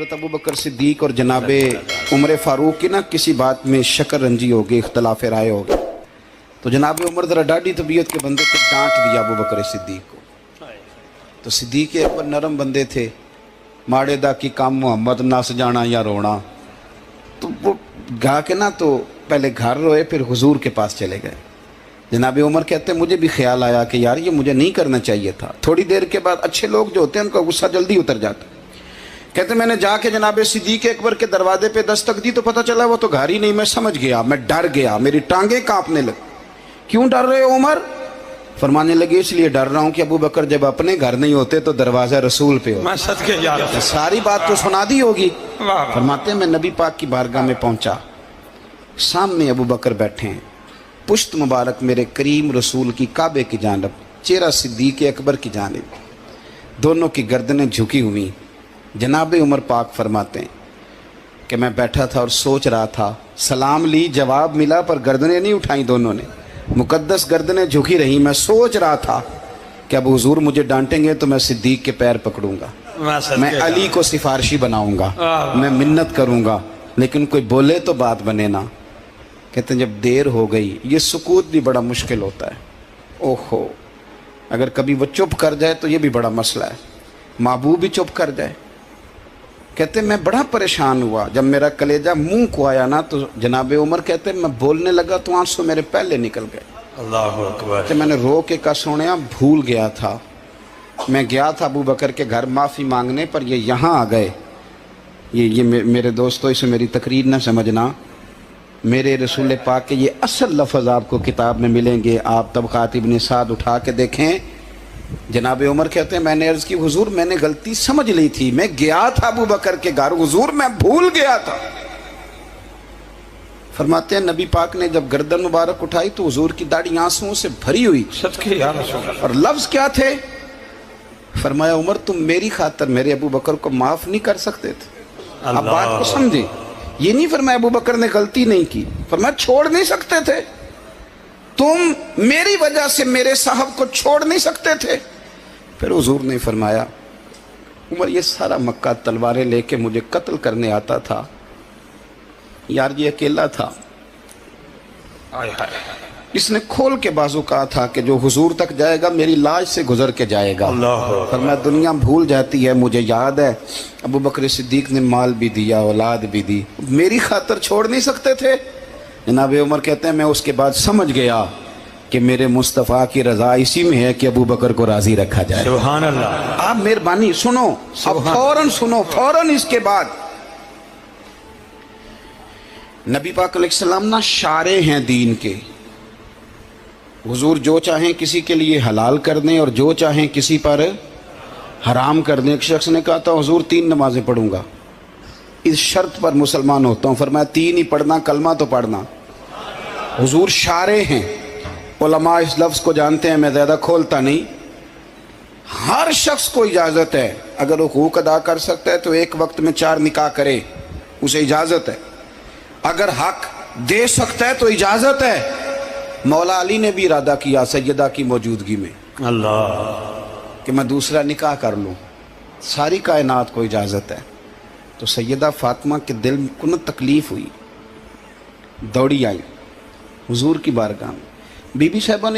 हज़रत अबू बकर सिद्दीक और जनाब उमर फ़ारूक की ना किसी बात में शक्र रंजी हो गई, इख्तलाफ राय हो गई, तो जनाब उमर ज़रा डाढ़ी तबीयत के बंदे थे, डांट दिया अबू बकर सिद्दीक को। तो सिद्दीक एक बार नरम बंदे थे, माड़े दा की काम मोहम्मद नस जाना या रोना, तो वो गा के ना तो पहले घर रोए, फिर हुजूर के पास चले गए। जनाब उमर कहते मुझे भी ख्याल आया कि यार ये मुझे नहीं करना चाहिए था। थोड़ी देर के बाद अच्छे लोग जो होते हैं उनका गुस्सा जल्दी उतर जाता। कहते मैंने जाके जनाब सिद्दीक अकबर के दरवाजे पे दस्तक दी तो पता चला वो तो घर ही नहीं। मैं समझ गया, मैं डर गया, मेरी टांगें कांपने लगी। क्यों डर रहे हो उमर? फरमाने लगे इसलिए डर रहा हूँ कि अबू बकर जब अपने घर नहीं होते तो दरवाजा रसूल पे हो। सारी बात तो सुना दी होगी। फरमाते मैं नबी पाक की बारगाह में पहुंचा, सामने अबू बकर बैठे हैं, पुश्त मुबारक मेरे करीम रसूल की काबे की जानब, चेहरा सिद्दीक अकबर की जानिब, दोनों की गर्दनें झुकी हुई। जनाब उमर पाक फरमाते हैं कि मैं बैठा था और सोच रहा था, सलाम ली, जवाब मिला, पर गर्दनें नहीं उठाई दोनों ने, मुकद्दस गर्दनें झुकी रही। मैं सोच रहा था कि अब हुजूर मुझे डांटेंगे तो मैं सिद्दीक के पैर पकड़ूंगा, मैं अली को सिफारशी बनाऊंगा, मैं मिन्नत करूंगा, लेकिन कोई बोले तो बात बने ना। कहते हैं जब देर हो गई, ये सुकूत भी बड़ा मुश्किल होता है। ओहो, अगर कभी वो चुप कर जाए तो ये भी बड़ा मसला है, महबूब भी चुप कर जाए। कहते मैं बड़ा परेशान हुआ, जब मेरा कलेजा मुंह को आया ना तो जनाब उमर कहते मैं बोलने लगा तो आंसू मेरे पहले निकल गए। अल्लाहु अकबर। मैंने रो के कहा सोनिया भूल गया था, मैं गया था अबू बकर के घर माफ़ी मांगने, पर ये यहाँ आ गए। ये मेरे दोस्तों इसे मेरी तकरीर ना समझना, मेरे रसूल पाक के ये असल लफ्ज़ आपको किताब में मिलेंगे। आप तबक़ात इब्न साद उठा के देखें। जनाब उमर कहते हैं मैंने अर्ज़ की हुजूर मैंने गलती समझ ली थी, मैं गया था अबू बकर के घर, हुजूर मैं भूल गया था। फरमाते हैं नबी पाक ने जब गर्दन मुबारक उठाई तो हुजूर की दाढ़ी आंसुओं से भरी हुई। और लफ्ज़ क्या थे? फरमाया उमर तुम मेरी खातर मेरे अबू बकर को माफ़ नहीं कर सकते थे? अब बात को समझे, ये नहीं फरमाया अबू बकर ने गलती नहीं की, फरमाया छोड़ नहीं सकते थे, तुम मेरी वजह से मेरे साहब को छोड़ नहीं सकते थे। फिर हुजूर ने फरमाया उमर ये सारा मक्का तलवारें लेके मुझे कत्ल करने आता था, यार ये अकेला था, इसने खोल के बाजू कहा था कि जो हुजूर तक जाएगा मेरी लाश से गुजर के जाएगा। फरमाया दुनिया भूल जाती है, मुझे याद है अबू बकर सिद्दीक ने माल भी दिया, औलाद भी दी, मेरी खातर छोड़ नहीं सकते थे। जनाब उमर कहते हैं मैं उसके बाद समझ गया कि मेरे मुस्तफ़ा की रज़ा इसी में है कि अबू बकर को राज़ी रखा जाए। सुभान अल्लाह। आप मेहरबानी सुनो, अब फौरन सुनो, फौरन इसके बाद नबी पाक अलैहिस्सलाम ना शारे हैं दीन के। हुजूर जो चाहें किसी के लिए हलाल कर दें और जो चाहें किसी पर हराम कर दें। एक शख्स ने कहा था हुजूर 3 नमाजें पढ़ूंगा, इस शर्त पर मुसलमान होता हूँ। फरमाया 3 ही पढ़ना, कलमा तो पढ़ना। हुजूर शारे हैं, उलमा इस लफ्ज़ को जानते हैं, मैं ज़्यादा खोलता नहीं। हर शख्स को इजाज़त है, अगर वो हुकूक अदा कर सकता है तो एक वक्त में 4 निकाह करे, उसे इजाज़त है। अगर हक दे सकता है तो इजाज़त है। मौला अली ने भी इरादा किया सैयदा की मौजूदगी में अल्लाह कि मैं दूसरा निकाह कर लूँ, सारी कायनात को इजाज़त है। तो सैयदा फातिमा के दिल को न तकलीफ़ हुई, दौड़ी आई हुजूर की बारगाह में। बीबी साहिबा ने